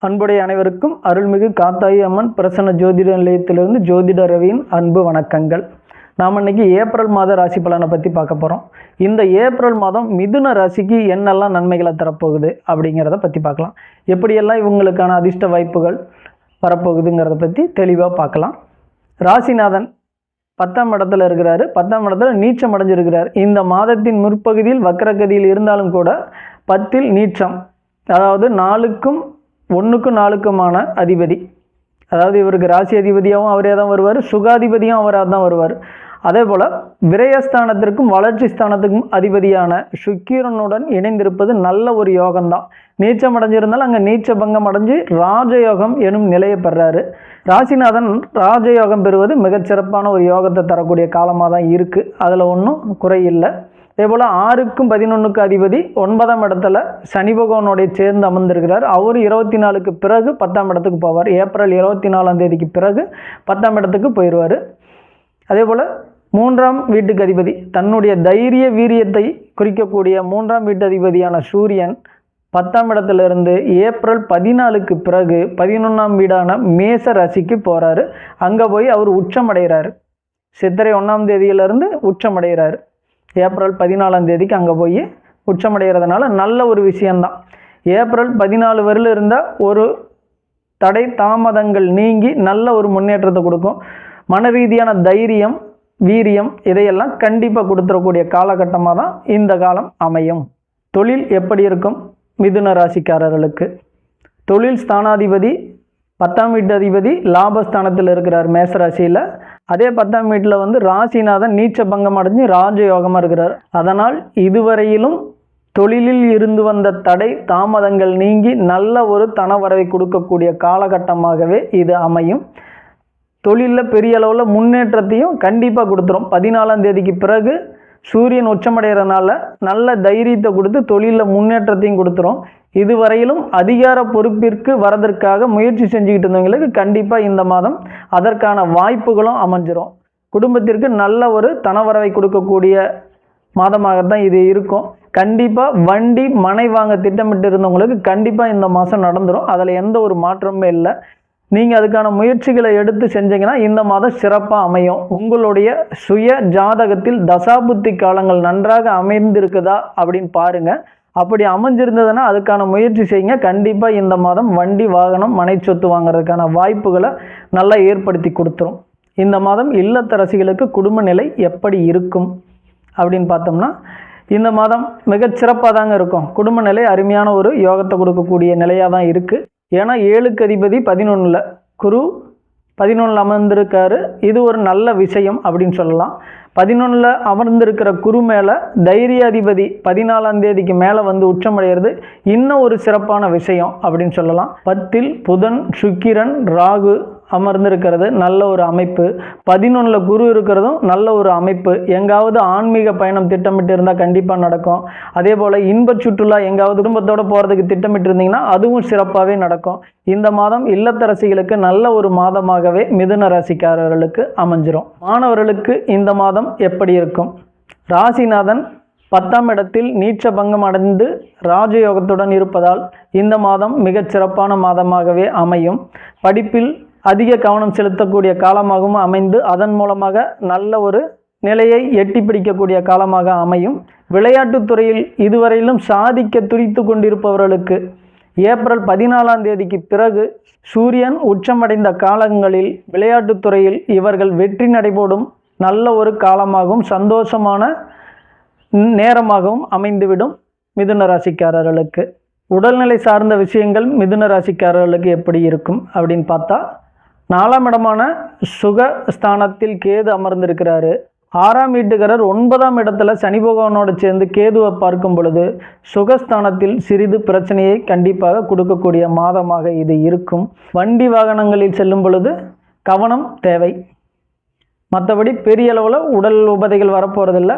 அன்புடைய அனைவருக்கும் அருள்மிகு காத்தாயி அம்மன் பிரசன்ன ஜோதிட நிலையத்திலிருந்து ஜோதிட ரவியின் அன்பு வணக்கங்கள். நாம் இன்னைக்கு ஏப்ரல் மாத ராசி பலனை பற்றி பார்க்க போகிறோம். இந்த ஏப்ரல் மாதம் மிதுன ராசிக்கு என்னெல்லாம் நன்மைகளை தரப்போகுது அப்படிங்கிறத பற்றி பார்க்கலாம். எப்படியெல்லாம் இவங்களுக்கான அதிர்ஷ்ட வாய்ப்புகள் வரப்போகுதுங்கிறத பற்றி தெளிவாக பார்க்கலாம். ராசிநாதன் 10ஆம் இடத்துல இருக்கிறாரு. 10ஆம் இடத்துல நீச்சம் அடைஞ்சிருக்கிறார். இந்த மாதத்தின் முற்பகுதியில் வக்கரகதியில் இருந்தாலும் கூட 10ல் நீச்சம், அதாவது 4க்கும் 1க்கும் 4க்குமான அதிபதி, அதாவது இவருக்கு ராசி அதிபதியாகவும் அவரே தான் வருவார், சுகாதிபதியும் அவராக தான் வருவார். அதே போல் விரயஸ்தானத்திற்கும் வளர்ச்சி ஸ்தானத்துக்கும் அதிபதியான சுக்கிரனுடன் இணைந்திருப்பது நல்ல ஒரு யோகம்தான். நீச்சம் அடைஞ்சிருந்தாலும் அங்கே நீச்ச பங்கம் அடைஞ்சு ராஜயோகம் எனும் நிலையை பெறாரு. ராசிநாதன் ராஜயோகம் பெறுவது மிகச்சிறப்பான ஒரு யோகத்தை தரக்கூடிய காலமாக தான் இருக்குது. அதில் ஒன்றும் குறையில்லை. அதேபோல் 6க்கும் 11க்கு அதிபதி 9ஆம் இடத்துல சனி பகவானோடைய சேர்ந்து அமர்ந்திருக்கிறார். அவர் 24க்கு பிறகு 10ஆம் இடத்துக்கு போவார். ஏப்ரல் 24ஆம் தேதிக்கு பிறகு 10ஆம் இடத்துக்கு போயிடுவார். அதே போல் 3ஆம் வீட்டுக்கு அதிபதி, தன்னுடைய தைரிய வீரியத்தை குறிக்கக்கூடிய 3ஆம் வீட்டு அதிபதியான சூரியன் 10ஆம் இடத்துலேருந்து ஏப்ரல் 14க்கு பிறகு 11ஆம் வீடான மேச ராசிக்கு போகிறாரு. அங்கே போய் அவர் உச்சமடைகிறார். சித்திரை 1ஆம் தேதியிலிருந்து உச்சமடைகிறார். ஏப்ரல் 14ஆம் தேதிக்கு அங்கே போய் உச்சமடைகிறதுனால நல்ல ஒரு விஷயந்தான். ஏப்ரல் 14 வரையில் இருந்த ஒரு தடை தாமதங்கள் நீங்கி நல்ல ஒரு முன்னேற்றத்தை கொடுக்கும். மன ரீதியான தைரியம், வீரியம் இதையெல்லாம் கண்டிப்பாக கொடுத்துடக்கூடிய காலகட்டமாக தான் இந்த காலம் அமையும். தொழில் எப்படி இருக்கும்? மிதுன ராசிக்காரர்களுக்கு தொழில் ஸ்தானாதிபதி 10ஆம் வீட்டு அதிபதி லாபஸ்தானத்தில் இருக்கிறார் மேசராசியில். அதே 10ஆம் வீட்டில் ராசிநாதன் நீச்ச பங்கம் அடைஞ்சு ராஜயோகமாக இருக்கிறார். அதனால் இதுவரையிலும் தொழிலில் இருந்து வந்த தடை தாமதங்கள் நீங்கி நல்ல ஒரு தனவரவை கொடுக்கக்கூடிய காலகட்டமாகவே இது அமையும். தொழிலில் பெரிய அளவில் முன்னேற்றத்தையும் கண்டிப்பாக கொடுத்துரும். 14ஆம் தேதிக்கு பிறகு சூரியன் உச்சமடைகிறதுனால நல்ல தைரியத்தை கொடுத்து தொழிலில் முன்னேற்றத்தையும் கொடுத்துரும். இதுவரையிலும் அதிகார பொறுப்பிற்கு வரதற்காக முயற்சி செஞ்சுக்கிட்டு இருந்தவங்களுக்கு கண்டிப்பாக இந்த மாதம் அதற்கான வாய்ப்புகளும் அமைஞ்சிரும். குடும்பத்திற்கு நல்ல ஒரு தனவரவை கொடுக்கக்கூடிய மாதமாகத்தான் இது இருக்கும். கண்டிப்பாக வண்டி மனை வாங்க திட்டமிட்டு இருந்தவங்களுக்கு கண்டிப்பாக இந்த மாதம் நடந்துடும். அதில் எந்த ஒரு மாற்றமுமே இல்லை. நீங்கள் அதுக்கான முயற்சிகளை எடுத்து செஞ்சீங்கன்னா இந்த மாதம் சிறப்பாக அமையும். உங்களுடைய சுய ஜாதகத்தில் தசாபுத்தி காலங்கள் நன்றாக அமைந்திருக்குதா அப்படின்னு பாருங்கள். அப்படி அமைஞ்சிருந்ததுன்னா அதுக்கான முயற்சி செய்யுங்க. கண்டிப்பாக இந்த மாதம் வண்டி வாகனம் மனை சொத்து வாங்குறதுக்கான வாய்ப்புகளை நல்லா ஏற்படுத்தி கொடுத்துரும். இந்த மாதம் இல்லத்தரசிகளுக்கு குடும்ப நிலை எப்படி இருக்கும் அப்படின்னு பார்த்தோம்னா இந்த மாதம் மிகச்சிறப்பாக தாங்க இருக்கும். குடும்ப நிலை அருமையான ஒரு யோகத்தை கொடுக்கக்கூடிய நிலையாக தான் இருக்குது. ஏன்னா 7க்கு அதிபதி 11ல், குரு 11ல் அமர்ந்திருக்காரு. இது ஒரு நல்ல விஷயம் அப்படின்னு சொல்லலாம். 11ல் அமர்ந்திருக்கிற குரு மேலே தைரிய அதிபதி 14ஆம் தேதிக்கு மேலே உச்சமடைகிறது இன்னும் ஒரு சிறப்பான விஷயம் அப்படின்னு சொல்லலாம். 10ல் புதன், சுக்கிரன், ராகு அமர்ந்திருக்கிறது நல்ல ஒரு அமைப்பு. 11ல் குரு இருக்கிறதும் நல்ல ஒரு அமைப்பு. எங்காவது ஆன்மீக பயணம் திட்டமிட்டு இருந்தால் கண்டிப்பாக நடக்கும். அதே போல் இன்ப சுற்றுலா எங்காவது குடும்பத்தோடு போகிறதுக்கு திட்டமிட்டு இருந்தீங்கன்னா அதுவும் சிறப்பாகவே நடக்கும். இந்த மாதம் இல்லத்தரசிகளுக்கு நல்ல ஒரு மாதமாகவே மிதுன ராசிக்காரர்களுக்கு அமைஞ்சிரும். மாணவர்களுக்கு இந்த மாதம் எப்படி இருக்கும்? ராசிநாதன் 10ஆம் இடத்தில் நீச்ச பங்கம் அடைந்து ராஜயோகத்துடன் இருப்பதால் இந்த மாதம் மிகச்சிறப்பான மாதமாகவே அமையும். படிப்பில் அதிக கவனம் செலுத்தக்கூடிய காலமாகவும் அமைந்து அதன் மூலமாக நல்ல ஒரு நிலையை எட்டி பிடிக்கக்கூடிய காலமாக அமையும். விளையாட்டுத்துறையில் இதுவரையிலும் சாதிக்க துடித்து கொண்டிருப்பவர்களுக்கு ஏப்ரல் 14ஆம் தேதிக்கு பிறகு சூரியன் உச்சமடைந்த காலங்களில் விளையாட்டுத்துறையில் இவர்கள் வெற்றி நடைபோடும் நல்ல ஒரு காலமாகவும் சந்தோஷமான நேரமாகவும் அமைந்துவிடும். மிதுன ராசிக்காரர்களுக்கு உடல்நிலை சார்ந்த விஷயங்கள் மிதுன ராசிக்காரர்களுக்கு எப்படி இருக்கும் அப்படின்னு பார்த்தா 4ஆம் இடமான சுகஸ்தானத்தில் கேது அமர்ந்திருக்கிறாரு. 6ஆம் வீட்டுக்காரர் 9ஆம் இடத்துல சனி பகவானோடு சேர்ந்து கேதுவை பார்க்கும் பொழுது சுகஸ்தானத்தில் சிறிது பிரச்சனையை கண்டிப்பாக கொடுக்கக்கூடிய மாதமாக இது இருக்கும். வண்டி வாகனங்களில் செல்லும் பொழுது கவனம் தேவை. மற்றபடி பெரிய அளவில் உடல் உபாதைகள் வரப்போகிறதில்ல.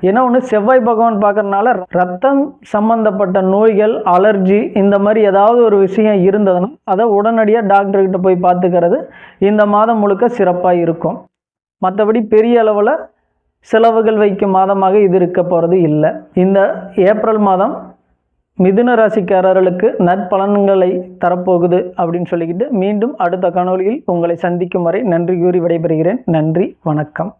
ஏன்னா ஒன்று செவ்வாய் பகவான் பார்க்கறதுனால ரத்தம் சம்பந்தப்பட்ட நோய்கள், அலர்ஜி இந்த மாதிரி ஏதாவது ஒரு விஷயம் இருந்ததுன்னா அதை உடனடியாக டாக்டர்கிட்ட போய் பார்த்துக்கிறது இந்த மாதம் முழுக்க சிறப்பாக இருக்கும். மற்றபடி பெரிய அளவில் செலவுகள் வைக்கும் மாதமாக இது இருக்க போகிறது இல்லை. இந்த ஏப்ரல் மாதம் மிதுன ராசிக்காரர்களுக்கு நற்பலன்களை தரப்போகுது அப்படின்னு சொல்லிக்கிட்டு மீண்டும் அடுத்த காணொளியில் உங்களை சந்திக்கும் வரை நன்றி கூறி விடைபெறுகிறேன். நன்றி, வணக்கம்.